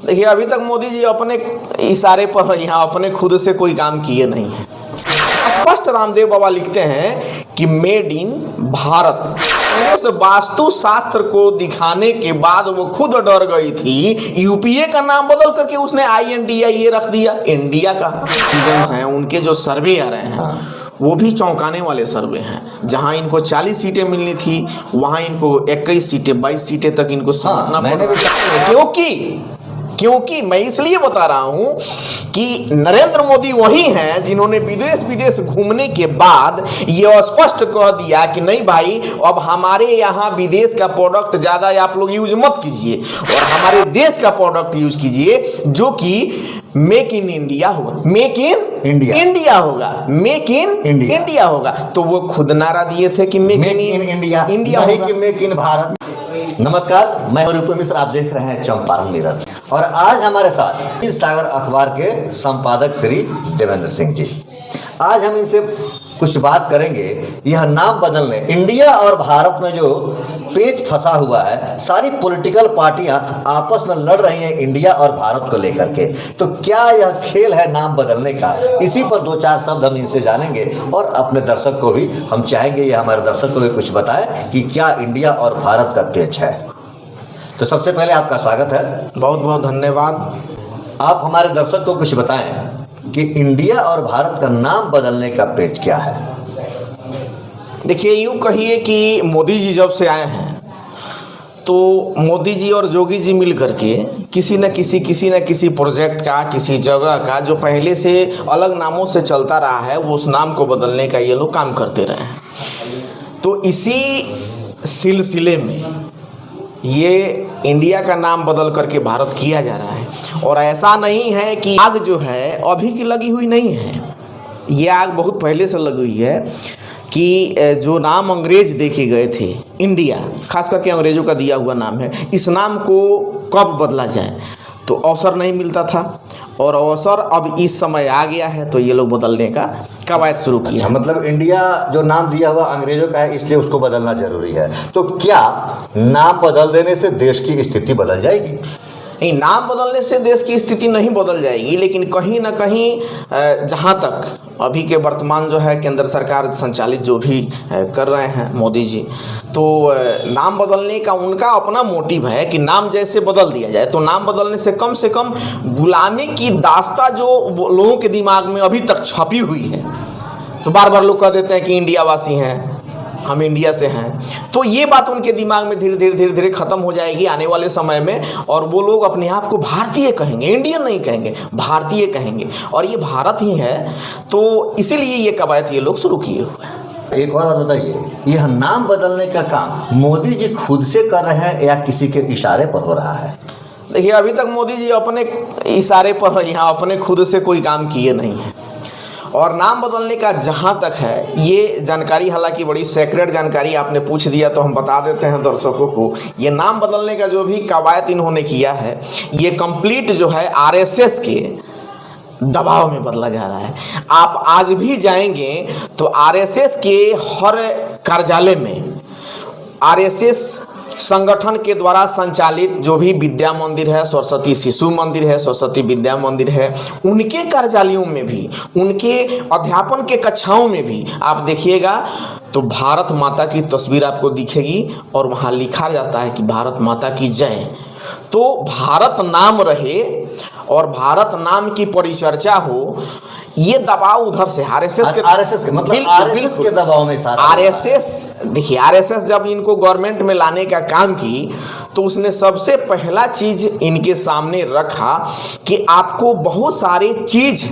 देखिए, अभी तक मोदी जी अपने इशारे पर यहाँ अपने खुद से कोई काम किए नहीं है। स्पष्ट रामदेव बाबा लिखते हैं कि मेड इन भारत। उस वास्तु शास्त्र को दिखाने के बाद वो खुद डर गई थी। यूपीए का नाम बदल करके उसने INDIA रख दिया। इंडिया का स्टूडेंट्स हैं, उनके जो सर्वे आ रहे हैं वो भी चौंकाने वाले सर्वे हैं। जहां इनको 40 सीटें मिलनी थी, वहां इनको 21 सीटें 22 सीटें तक इनको समझना पड़ा। क्योंकि मैं इसलिए बता रहा हूं कि नरेंद्र मोदी वही हैं जिन्होंने विदेश घूमने के बाद ये स्पष्ट कह दिया कि नहीं भाई, अब हमारे यहाँ विदेश का प्रोडक्ट ज़्यादा आप लोग यूज मत कीजिए और हमारे देश का प्रोडक्ट यूज कीजिए, जो कि मेक इन इंडिया होगा। मेक इन इंडिया होगा, मेक इन इंडिया होगा। तो वो खुद नारा दिए थे कि मेक इन इंडिया, नहीं कि मेक इन भारत। नमस्कार, मैं रूप मिश्र, आप देख रहे हैं चंपारण मिरर और आज हमारे साथ सागर अखबार के संपादक श्री देवेंद्र सिंह जी। आज हम इनसे कुछ बात करेंगे। यह नाम बदलने, इंडिया और भारत में जो पेच फंसा हुआ है, सारी पॉलिटिकल पार्टियां आपस में लड़ रही हैं इंडिया और भारत को लेकर के, तो क्या यह खेल है नाम बदलने का? इसी पर दो चार शब्द हम इनसे जानेंगे और अपने दर्शक को भी हम चाहेंगे, ये हमारे दर्शक को भी कुछ बताएं कि क्या इंडिया और भारत का पेच है। तो सबसे पहले आपका स्वागत है। बहुत बहुत धन्यवाद। आप हमारे दर्शक को कुछ बताएं कि इंडिया और भारत का नाम बदलने का पेच क्या है। देखिए, यूँ कहिए कि मोदी जी जब से आए हैं तो मोदी जी और योगी जी मिल करके किसी न किसी प्रोजेक्ट का, किसी जगह का जो पहले से अलग नामों से चलता रहा है, वो उस नाम को बदलने का ये लोग काम करते रहे हैं। तो इसी सिलसिले में ये इंडिया का नाम बदल करके भारत किया जा रहा है। और ऐसा नहीं है कि आग जो है अभी की लगी हुई नहीं है, ये आग बहुत पहले से लगी हुई है। कि जो नाम अंग्रेज देखे गए थे, इंडिया खास करके अंग्रेजों का दिया हुआ नाम है, इस नाम को कब बदला जाए तो अवसर नहीं मिलता था, और अवसर अब इस समय आ गया है तो ये लोग बदलने का कवायद शुरू किया। मतलब इंडिया जो नाम दिया हुआ अंग्रेजों का है, इसलिए उसको बदलना जरूरी है। तो क्या नाम बदल देने से देश की स्थिति बदल जाएगी? नहीं, नाम बदलने से देश की स्थिति नहीं बदल जाएगी, लेकिन कहीं ना कहीं जहाँ तक अभी के वर्तमान जो है केंद्र सरकार संचालित जो भी कर रहे हैं मोदी जी, तो नाम बदलने का उनका अपना मोटिव है कि नाम जैसे बदल दिया जाए, तो नाम बदलने से कम गुलामी की दास्ता जो लोगों के दिमाग में अभी तक छपी हुई है, तो बार बार लोग कह देते हैं कि इंडिया वासी हैं, हम इंडिया से हैं, तो ये बात उनके दिमाग में धीरे धीरे खत्म हो जाएगी आने वाले समय में, और वो लोग अपने आप को भारतीय कहेंगे, इंडियन नहीं कहेंगे, भारतीय कहेंगे, और ये भारत ही है। तो इसीलिए ये कवायद ये लोग शुरू किए हुए हैं। एक और बात बताइए, यह नाम बदलने का काम मोदी जी खुद से कर रहे हैं या किसी के इशारे पर हो रहा है? देखिए, अभी तक मोदी जी अपने इशारे पर यहाँ अपने खुद से कोई काम किए नहीं है। और नाम बदलने का जहाँ तक है, ये जानकारी हालांकि बड़ी सीक्रेट जानकारी आपने पूछ दिया तो हम बता देते हैं दर्शकों को। ये नाम बदलने का जो भी कवायद इन्होंने किया है, ये कंप्लीट जो है RSS के दबाव में बदला जा रहा है। आप आज भी जाएंगे तो RSS के हर कार्यालय में RSS संगठन के द्वारा संचालित जो भी विद्या मंदिर है, सरस्वती शिशु मंदिर है, सरस्वती विद्या मंदिर है, उनके कार्यालयों में भी, उनके अध्यापन के कक्षाओं में भी आप देखिएगा तो भारत माता की तस्वीर आपको दिखेगी और वहाँ लिखा जाता है कि भारत माता की जय। तो भारत नाम रहे और भारत नाम की परिचर्चा हो, ये दबाव उधर से RSS के मतलब RSS के दबाव में सारा RSS। देखिए, RSS जब इनको गवर्नमेंट में लाने का काम की तो उसने सबसे पहला चीज इनके सामने रखा कि आपको बहुत सारे चीज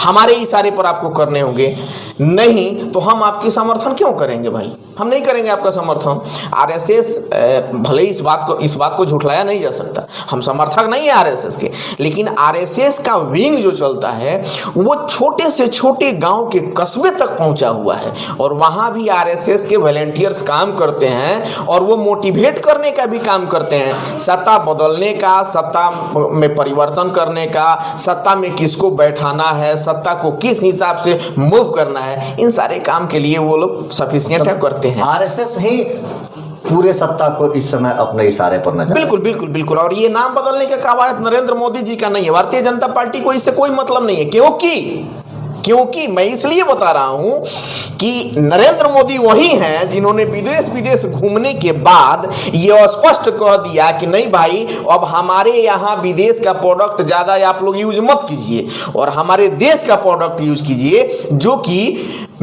हमारे इशारे पर आपको करने होंगे, नहीं तो हम आपकी समर्थन क्यों करेंगे भाई, हम नहीं करेंगे आपका समर्थन। RSS भले इस बात को झुठलाया नहीं जा सकता, हम समर्थक नहीं है RSS के, लेकिन RSS का विंग जो चलता है वो छोटे से छोटे गांव के कस्बे तक पहुंचा हुआ है, और वहां भी RSS के वॉलंटियर्स काम करते हैं और वो मोटिवेट करने का भी काम करते हैं, सत्ता बदलने का, सत्ता में परिवर्तन करने का, सत्ता में किसको बैठाना है, सत्ता को किस हिसाब से मूव करना है, इन सारे काम के लिए वो लोग सफिशिएंट करते हैं। RSS ही पूरे सत्ता को इस समय अपने इशारे पर नजर। बिल्कुल बिल्कुल बिल्कुल। और ये नाम बदलने का कवायद नरेंद्र मोदी जी का नहीं है, भारतीय जनता पार्टी को इससे कोई मतलब नहीं है। क्योंकि मैं इसलिए बता रहा हूं कि नरेंद्र मोदी वही हैं जिन्होंने विदेश घूमने के बाद ये स्पष्ट कह दिया कि नहीं भाई, अब हमारे यहाँ विदेश का प्रोडक्ट ज़्यादा आप लोग यूज मत कीजिए और हमारे देश का प्रोडक्ट यूज कीजिए, जो कि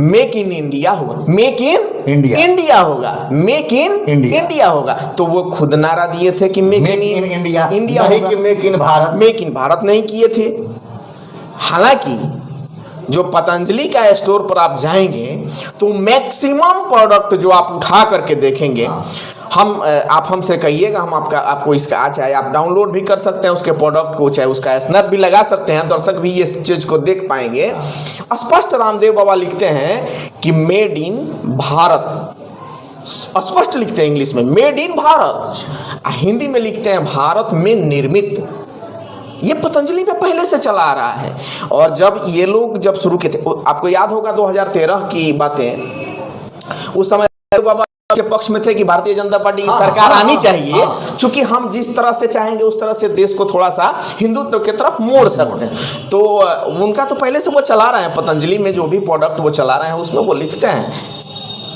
मेक इन इंडिया होगा, मेक इन इंडिया होगा, मेक इन इंडिया होगा। तो वो खुद नारा दिए थे कि मेक इन इंडिया नहीं कि मेक इन भारत नहीं किए थे। हालांकि जो पतंजलि का स्टोर पर आप जाएंगे तो मैक्सिमम प्रोडक्ट जो आप उठा करके देखेंगे, आप हमसे कहिएगा, हम आपको इसका चाहे आप डाउनलोड भी कर सकते हैं उसके प्रोडक्ट को, चाहे उसका स्नैप भी लगा सकते हैं, दर्शक भी ये चीज को देख पाएंगे। स्पष्ट रामदेव बाबा लिखते हैं कि मेड इन भारत, स्पष्ट लिखते हैं इंग्लिश में मेड इन भारत, हिंदी में लिखते हैं भारत में निर्मित। ये पतंजलि में पहले से चला आ रहा है। और जब ये लोग शुरू किए थे, आपको याद होगा 2013 की बातें, उस समय बाबा के पक्ष में थे कि भारतीय जनता पार्टी की सरकार आनी चाहिए, क्योंकि हम जिस तरह से चाहेंगे उस तरह से देश को थोड़ा सा हिंदुत्व की तरफ मोड़ सकते हैं। तो उनका तो पहले से वो चला रहे हैं, पतंजलि में जो भी प्रोडक्ट वो चला रहे हैं उसमें वो लिखते हैं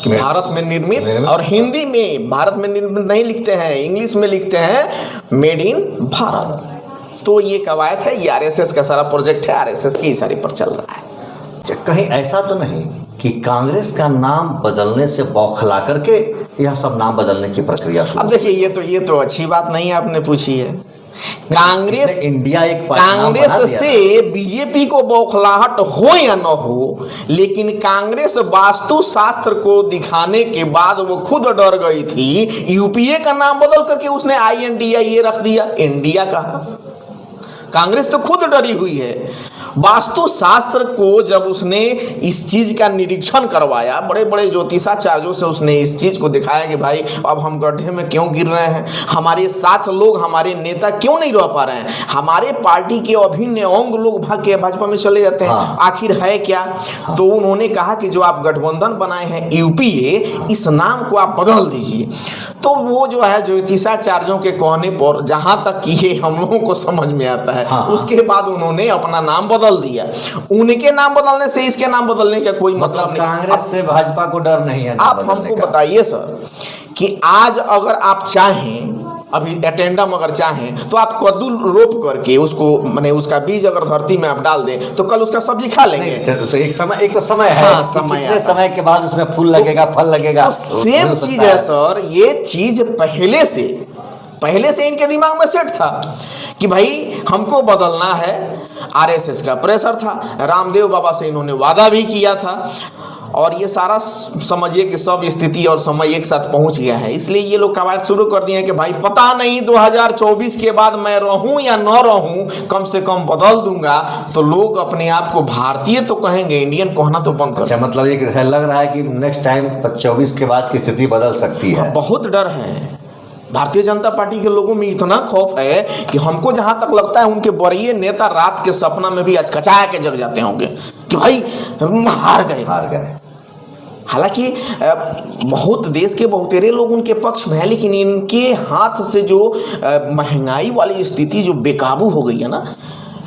कि भारत में निर्मित, और हिंदी में भारत में निर्मित नहीं लिखते हैं, इंग्लिश में लिखते हैं मेड इन भारत। तो ये कवायद है, ये आरएसएस का सारा प्रोजेक्ट है, आरएसएस की इशारे पर चल रहा है। कहीं ऐसा तो नहीं कि कांग्रेस का नाम बदलने से बौखला करके यह सब नाम बदलने की प्रक्रिया शुरू? अब देखिए, ये तो अच्छी बात नहीं आपने पूछी है। कांग्रेस इंडिया एक कांग्रेस से बीजेपी को बौखलाहट हो या न हो, लेकिन कांग्रेस वास्तु शास्त्र को दिखाने के बाद वो खुद डर गई थी। यूपीए का नाम बदल करके उसने INDIA रख दिया, इंडिया का। कांग्रेस तो खुद डरी हुई है। वास्तु शास्त्र को जब उसने इस चीज का निरीक्षण करवाया, बड़े बड़े ज्योतिषाचार्यों से उसने इस चीज को दिखाया कि भाई अब हम गड्ढे में क्यों गिर रहे हैं, हमारे साथ लोग, हमारे नेता क्यों नहीं रह पा रहे हैं, हमारे पार्टी के अभिन्न अंग लोग भाग के भाजपा में चले जाते हैं, आखिर है क्या? तो उन्होंने कहा कि जो आप गठबंधन बनाए हैं यूपीए, इस नाम को आप बदल दीजिए। तो वो जो है ज्योतिषाचार्यों के कहने पर, जहां तक कि ये हम लोगों को समझ में आता है, उसके बाद उन्होंने अपना नाम बदल दिया। उनके नाम बदलने से इसके नाम बदलने का कोई मतलब नहीं। कांग्रेस से भाजपा को डर नहीं है। आप हमको बताइए सर कि आज अगर आप चाहें, अभी एटेंडम अगर चाहें, तो आप कद्दू रोप करके उसको, माने उसका बीज अगर धरती में आप डाल दें तो कल उसका सब्जी खा लेंगे। तो एक समय है, कितने समय के बाद उसमें फूल लगेगा, फल लगेगा। तो सेम चीज है सर, ये चीज पहले से इनके दिमाग में सेट था कि भाई हमको बदलना है। आरएसएस का प्रेशर था, रामदेव बाबा से इन्होंने वादा भी किया था, और ये सारा समझिए कि सब स्थिति और समय एक साथ पहुंच गया है। इसलिए ये लोग कवायद शुरू कर दिए कि भाई पता नहीं 2024 के बाद मैं रहूं या न रहूं, कम से कम बदल दूंगा। तो लोग अपने आप को भारतीय तो कहेंगे, इंडियन कहना तो बंद कर। अच्छा, मतलब ये लग रहा है कि नेक्स्ट टाइम 24 के बाद की स्थिति बदल सकती है। बहुत डर है भारतीय जनता पार्टी के लोगों में, इतना खौफ है कि हमको जहां तक लगता है उनके बड़े नेता रात के सपना में भी अचकचा के जग जाते होंगे कि भाई हार गए। हालांकि बहुत देश के बहुतेरे लोग उनके पक्ष में हैं, लेकिन इनके हाथ से जो महंगाई वाली स्थिति जो बेकाबू हो गई है ना,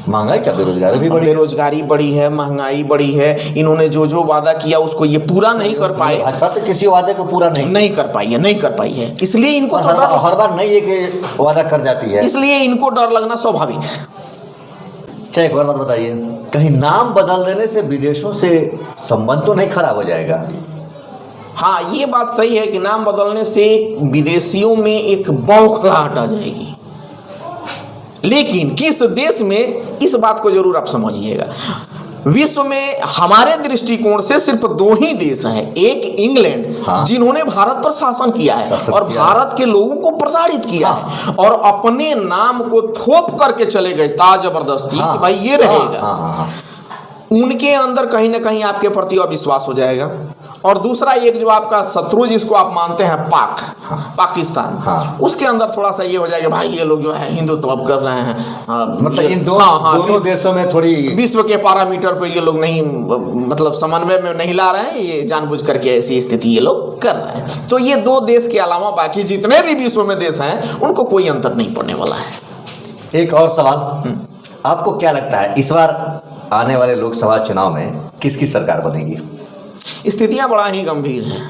महंगाई क्या, बेरोजगारी बढ़ी है, महंगाई बढ़ी है। इन्होंने जो वादा किया उसको ये पूरा नहीं कर पाए। भाजपा तो किसी वादे को पूरा नहीं कर पाई है। इसलिए इनको तो हर बार नहीं है कि वादा कर जाती है, इसलिए इनको डर लगना स्वाभाविक है। अच्छा, एक और बात बताइए, कहीं नाम बदल देने से विदेशों से संबंध तो नहीं खराब हो जाएगा? हाँ, ये बात सही है कि नाम बदलने से विदेशियों में एक बौखलाहट आ जाएगी, लेकिन किस देश में, इस बात को जरूर आप समझिएगा। विश्व में हमारे दृष्टिकोण से सिर्फ 2 ही देश हैं, एक इंग्लैंड, जिन्होंने भारत पर शासन किया है और भारत के लोगों को प्रताड़ित किया है, और अपने नाम को थोप करके चले गए ताजबरदस्ती कि भाई ये रहेगा। उनके अंदर कहीं ना कहीं आपके प्रति अविश्वास हो जाएगा, और दूसरा एक जो आपका शत्रु जिसको आप मानते हैं पाकिस्तान, उसके अंदर थोड़ा सा ये हो जाएगा भाई ये लोग जो है हिंदुत्व अब कर रहे हैं। मतलब इन दोनों देशों में थोड़ी विश्व के पैरामीटर को ये लोग नहीं मतलब समन्वय में नहीं ला रहे हैं, ये जानबूझ करके ऐसी स्थिति ये लोग कर रहे हैं। तो ये दो देश के अलावा बाकी जितने भी विश्व में देश हैं उनको कोई अंतर नहीं पड़ने वाला है। एक और सवाल, आपको क्या लगता है इस बार आने वाले लोकसभा चुनाव में किसकी सरकार बनेगी? स्थितियां बड़ा ही गंभीर हैं।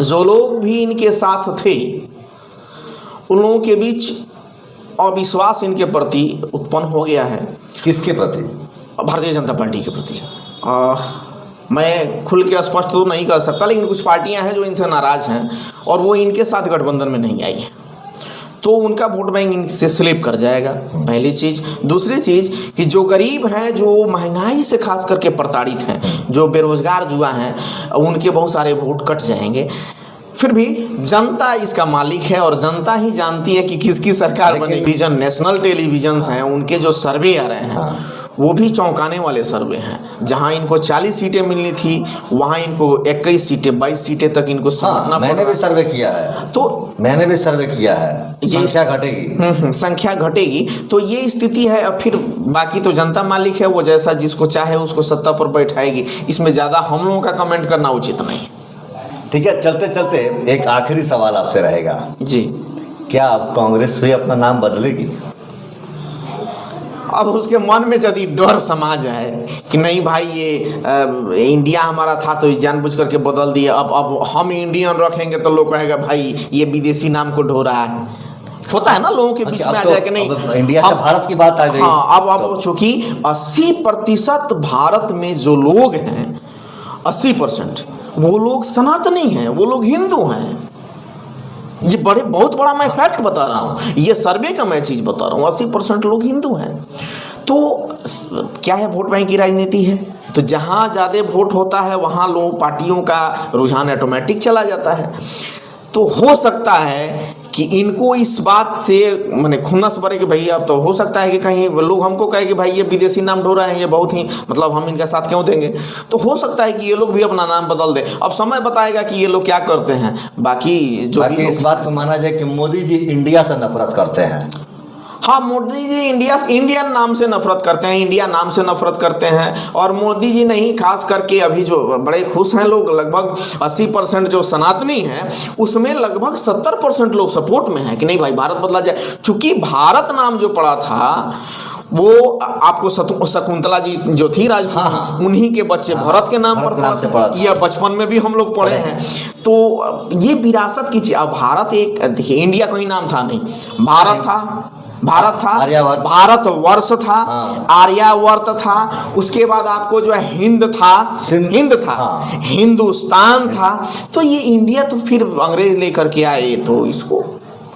जो लोग भी इनके साथ थे उन लोगों के बीच अविश्वास इनके प्रति उत्पन्न हो गया है। किसके प्रति? भारतीय जनता पार्टी के प्रति। मैं खुल के स्पष्ट तो नहीं कर सकता, लेकिन कुछ पार्टियां हैं जो इनसे नाराज हैं और वो इनके साथ गठबंधन में नहीं आई हैं, तो उनका वोट बैंक इनसे स्लिप कर जाएगा, पहली चीज़। दूसरी चीज़ कि जो गरीब हैं, जो महंगाई से खास करके प्रताड़ित हैं, जो बेरोजगार युवा हैं, उनके बहुत सारे वोट कट जाएंगे। फिर भी जनता इसका मालिक है और जनता ही जानती है कि किसकी सरकार बनेगी। टेलीविजन, नेशनल टेलीविजन हैं, उनके जो सर्वे आ रहे हैं वो भी चौंकाने वाले सर्वे हैं। जहां इनको 40 सीटें मिलनी थी वहां इनको 21 सीटें 22 सीटें तक इनको समझना। मैंने भी सर्वे किया है, तो मैंने भी सर्वे किया है, संख्या घटेगी। संख्या घटेगी, तो ये स्थिति है। अब फिर बाकी तो जनता मालिक है, वो जैसा जिसको चाहे उसको सत्ता पर बैठाएगी। इसमें ज़्यादा हम लोगों का कमेंट करना उचित नहीं। ठीक है, चलते चलते एक आखिरी सवाल आपसे रहेगा जी, क्या अब कांग्रेस भी अपना नाम बदलेगी? अब उसके मन में यदि डर समा जाए कि नहीं भाई ये इंडिया हमारा था तो जानबूझ करके बदल दिया, अब हम इंडियन रखेंगे तो लोग कहेगा भाई ये विदेशी नाम को ढो रहा है। होता है ना लोगों के बीच में आ जाए कि नहीं इंडिया से भारत की बात आ गई। हाँ, अब चूंकि 80% भारत में जो लोग हैं 80% वो लोग सनातनी हैं, वो लोग हिंदू हैं। ये बहुत बड़ा मैं फैक्ट बता रहा हूँ, ये सर्वे का मैं चीज़ बता रहा हूँ। 80% लोग हिंदू हैं। तो क्या है, वोट बैंक की राजनीति है, तो जहाँ ज़्यादा वोट होता है वहाँ लोग पार्टियों का रुझान ऑटोमेटिक चला जाता है। तो हो सकता है कि इनको इस बात से मैंने खुन्नस बरे कि भाई अब तो हो सकता है कि कहीं लोग हमको कहे कि भाई ये विदेशी नाम ढो रहे हैं, ये बहुत ही मतलब हम इनका साथ क्यों देंगे। तो हो सकता है कि ये लोग भी अपना नाम बदल दे। अब समय बताएगा कि ये लोग क्या करते हैं। बाकी इस बात को माना जाए कि मोदी जी इंडिया से नफरत करते हैं। हाँ, मोदी जी इंडियन नाम से नफरत करते हैं, इंडिया नाम से नफरत करते हैं। और मोदी जी नहीं, खास करके अभी जो बड़े खुश हैं लोग, लगभग 80% जो सनातनी हैं उसमें लगभग 70% लोग सपोर्ट में हैं कि नहीं भाई भारत बदला जाए। चूंकि भारत नाम जो पड़ा था वो आपको शकुंतला जी जो थी राजपूत, उन्हीं के बच्चे भरत के नाम पर पड़ा, यह बचपन में भी हम लोग पढ़े हैं। तो ये विरासत की चीज। अब भारत एक, देखिए इंडिया कोई नाम था नहीं, भारत था, भारतवर्ष था, आर्यावर्त था। उसके बाद आपको जो है हिंद था, हिंदुस्तान था। तो ये इंडिया तो फिर अंग्रेज लेकर के आए, तो इसको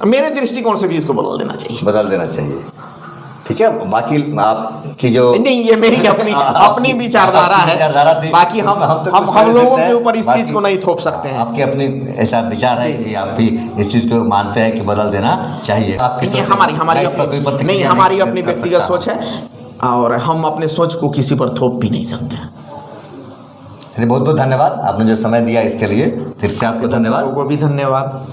मेरे दृष्टिकोण से भी इसको बदल देना चाहिए। ठीक है, बाकी आपकी जो नहीं, ये मेरी अपनी विचारधारा है। बाकी हम लोगों के ऊपर इस चीज को नहीं थोप सकते हैं। आपके अपने ऐसा विचार है कि आप भी इस चीज को मानते हैं कि बदल देना चाहिए। हमारी अपनी व्यक्तिगत सोच है और हम अपने सोच को किसी पर थोप भी नहीं सकते हैं। बहुत बहुत धन्यवाद, आपने जो समय दिया इसके लिए फिर से आपको धन्यवाद। भी धन्यवाद।